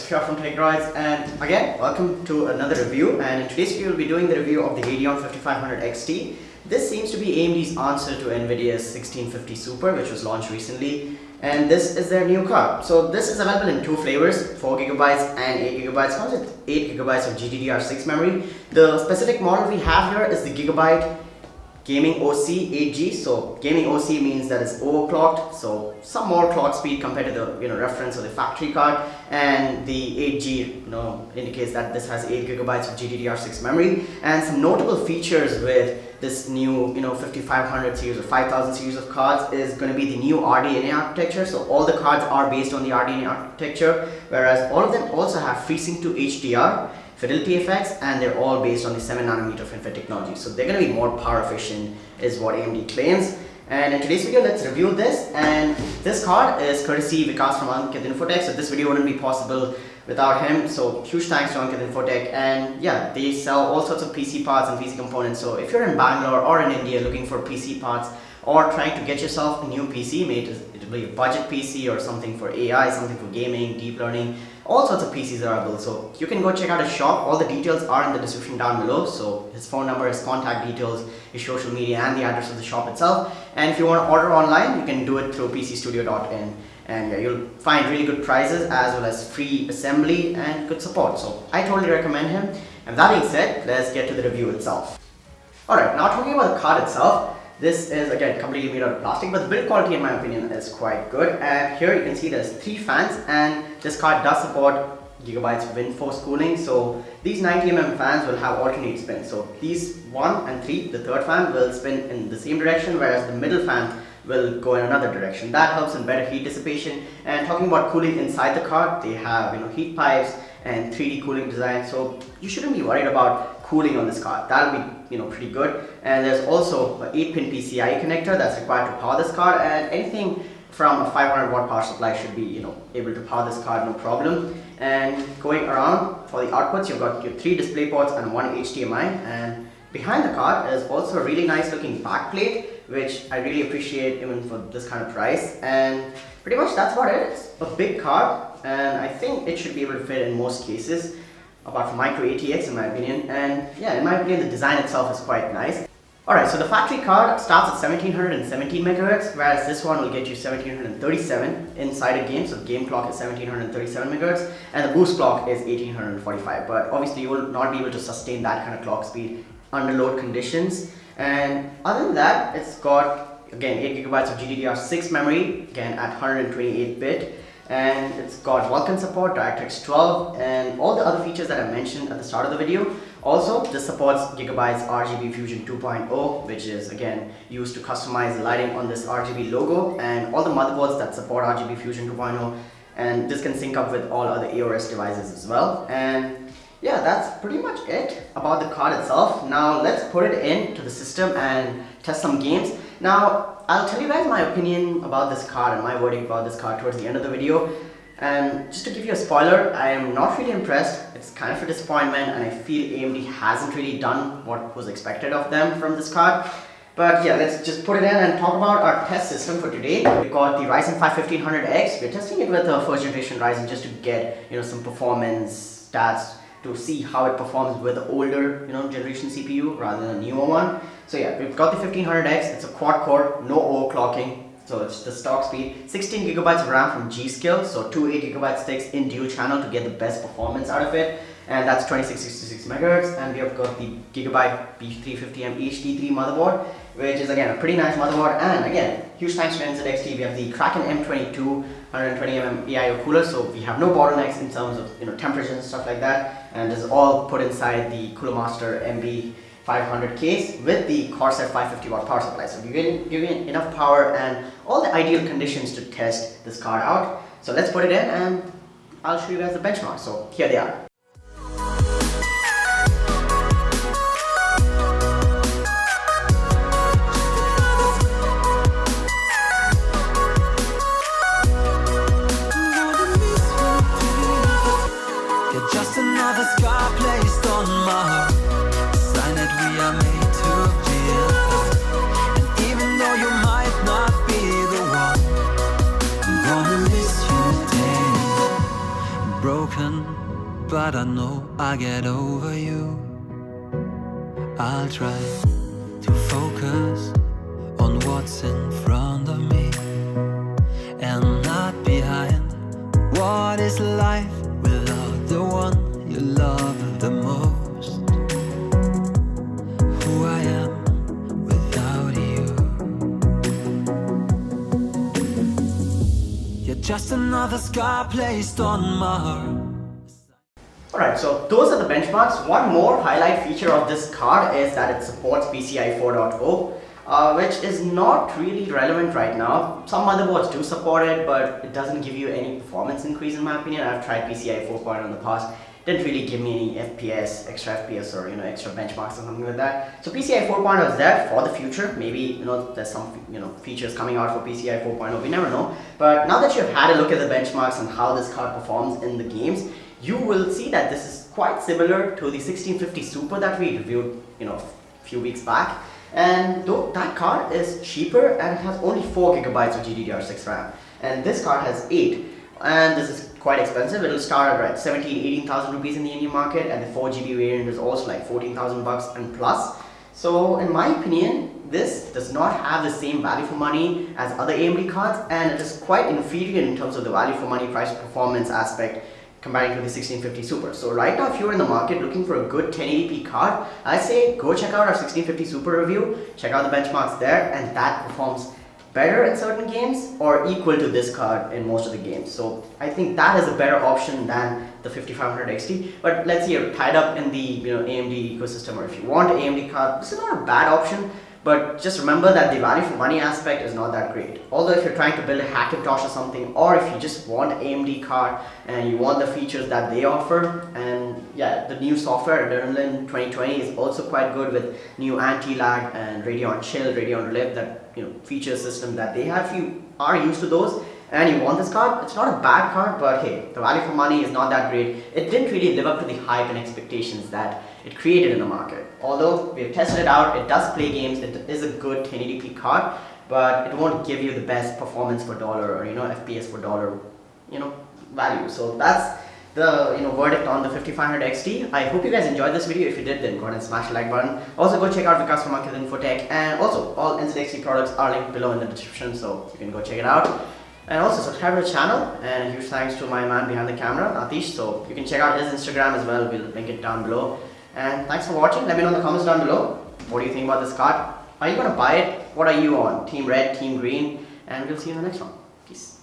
here from TechDroids, and again welcome to another review. And in today's video we'll be doing the review of the Radeon 5500 XT. This seems to be AMD's answer to Nvidia's 1650 Super, which was launched recently, and this is their new card. So this is available in two flavors, 4GB and 8GB. Comes with 8GB of GDDR6 memory. The specific model we have here is the Gigabyte Gaming OC 8G. So gaming OC means that it's overclocked, so some more clock speed compared to the reference or the factory card, and the 8G indicates that this has 8GB of GDDR6 memory. And some notable features with this new 5500 series or 5000 series of cards is going to be the new RDNA architecture. So all the cards are based on the RDNA architecture, whereas all of them also have FreeSync to HDR fidelity effects, and they're all based on the 7nm FinFET technology. So they're going to be more power efficient is what AMD claims. And in today's video, let's review this. And this card is courtesy Vikas from Ankit Infotech. So this video wouldn't be possible without him. So huge thanks to Ankit Infotech. And yeah, they sell all sorts of PC parts and PC components. So if you're in Bangalore or in India looking for PC parts or trying to get yourself a new PC, maybe it'll be a budget PC or something for AI, something for gaming, deep learning, all sorts of PCs are available. So you can go check out his shop. All the details are in the description down below. So his phone number, his contact details, his social media, and the address of the shop itself. And if you want to order online, you can do it through pcstudio.in. And yeah, you'll find really good prices as well as free assembly and good support. So I totally recommend him. And that being said, let's get to the review itself. Alright, now talking about the card itself. This is again completely made out of plastic, but the build quality in my opinion is quite good. And here you can see there's 3 fans, and this card does support Gigabyte's wind force cooling. So these 90mm fans will have alternate spin. So these 1 and 3, the third fan will spin in the same direction, whereas the middle fan will go in another direction. That helps in better heat dissipation. And talking about cooling inside the card, they have heat pipes and 3D cooling design. So you shouldn't be worried about cooling on this card. That'll be pretty good. And there's also an 8-pin PCIe connector that's required to power this card, and anything from a 500 watt power supply should be able to power this card, no problem. And going around for the outputs, you've got your 3 display ports and 1 HDMI. And behind the card is also a really nice looking back plate, which I really appreciate even for this kind of price. And pretty much that's about it. It's a big card, and I think it should be able to fit in most cases, apart from micro ATX in my opinion. And yeah, in my opinion the design itself is quite nice. Alright, so the factory card starts at 1717 MHz, whereas this one will get you 1737 inside a game. So the game clock is 1737 MHz and the boost clock is 1845. But obviously you will not be able to sustain that kind of clock speed under load conditions. And other than that, it's got again 8GB of GDDR6 memory, again at 128-bit. And it's got Vulkan support, DirectX 12, and all the other features that I mentioned at the start of the video. Also, this supports Gigabyte's RGB Fusion 2.0, which is again used to customize the lighting on this RGB logo, and all the motherboards that support RGB Fusion 2.0, and this can sync up with all other AOS devices as well. And yeah, that's pretty much it about the card itself. Now let's put it into the system and test some games. Now I'll tell you guys my opinion about this card and my verdict about this card towards the end of the video. And just to give you a spoiler, I am not really impressed. It's kind of a disappointment, and I feel AMD hasn't really done what was expected of them from this card. But yeah, let's just put it in and talk about our test system for today. We've got the Ryzen 5 1500X. We're testing it with the first generation Ryzen just to get some performance stats to see how it performs with the older generation CPU rather than a newer one. So yeah, we've got the 1500X. It's a quad core, no overclocking. So it's the stock speed, 16GB of RAM from G-Skill, so 2 8GB sticks in dual channel to get the best performance out of it, and that's 2666 MHz. And we have got the Gigabyte B350M HD3 motherboard, which is again a pretty nice motherboard. And again, huge thanks to NZXT. We have the Kraken M22 120mm AIO cooler, so we have no bottlenecks in terms of temperatures and stuff like that. And this is all put inside the Cooler Master MB500 case with the Corsair 550 watt power supply. So we're giving enough power and all the ideal conditions to test this card out. So let's put it in and I'll show you guys the benchmark. So here they are. Just another scar placed on my heart, sign that we are made to feel. And even though you might not be the one, I'm gonna miss you daily. Broken but I know I get over you. I'll try to focus on what's in front of me and not behind. What is life without the one you love the most? Who I am without you. You're just another scar placed on my heart. Alright, so those are the benchmarks. One more highlight feature of this card is that it supports PCI 4.0, which is not really relevant right now. Some motherboards do support it, but it doesn't give you any performance increase in my opinion. I've tried PCI 4.0 in the past. Didn't really give me any FPS, extra FPS or extra benchmarks or something like that. So PCI 4.0 is there for the future. Maybe there's some features coming out for PCI 4.0. We never know. But now that you've had a look at the benchmarks and how this card performs in the games, you will see that this is quite similar to the 1650 Super that we reviewed a few weeks back. And though that card is cheaper and it has only 4 gigabytes of GDDR6 RAM, and this card has 8, and this is quite expensive. It will start at 18,000 rupees in the Indian market, and the 4GB variant is also like 14,000 bucks and plus. So in my opinion, this does not have the same value for money as other AMD cards, and it is quite inferior in terms of the value for money price performance aspect comparing to the 1650 Super. So right now, if you're in the market looking for a good 1080p card, I say go check out our 1650 Super review, check out the benchmarks there, and that performs better in certain games or equal to this card in most of the games. So I think that is a better option than the 5500 XT. But let's say you're tied up in the AMD ecosystem, or if you want an AMD card, this is not a bad option. But just remember that the value for money aspect is not that great. Although if you're trying to build a Hackintosh or something, or if you just want AMD card and you want the features that they offer, and yeah, the new software Adrenaline 2020 is also quite good with new anti-lag and Radeon Chill, Radeon Relive, that feature system that they have. If you are used to those and you want this card, it's not a bad card, but hey, the value for money is not that great. It didn't really live up to the hype and expectations that it created in the market. Although we've tested it out, it does play games, it is a good 1080p card, but it won't give you the best performance per dollar or FPS per dollar value. So that's the verdict on the 5500 XT. I hope you guys enjoyed this video. If you did, then go ahead and smash the like button. Also go check out Vikas from Ankit Infotech, and also all NZXT products are linked below in the description, so you can go check it out. And also subscribe to the channel, and a huge thanks to my man behind the camera, Atish. So you can check out his Instagram as well, we'll link it down below. And thanks for watching. Let me know in the comments down below, what do you think about this card? Are you going to buy it? What are you on? Team red, team green? And we'll see you in the next one. Peace.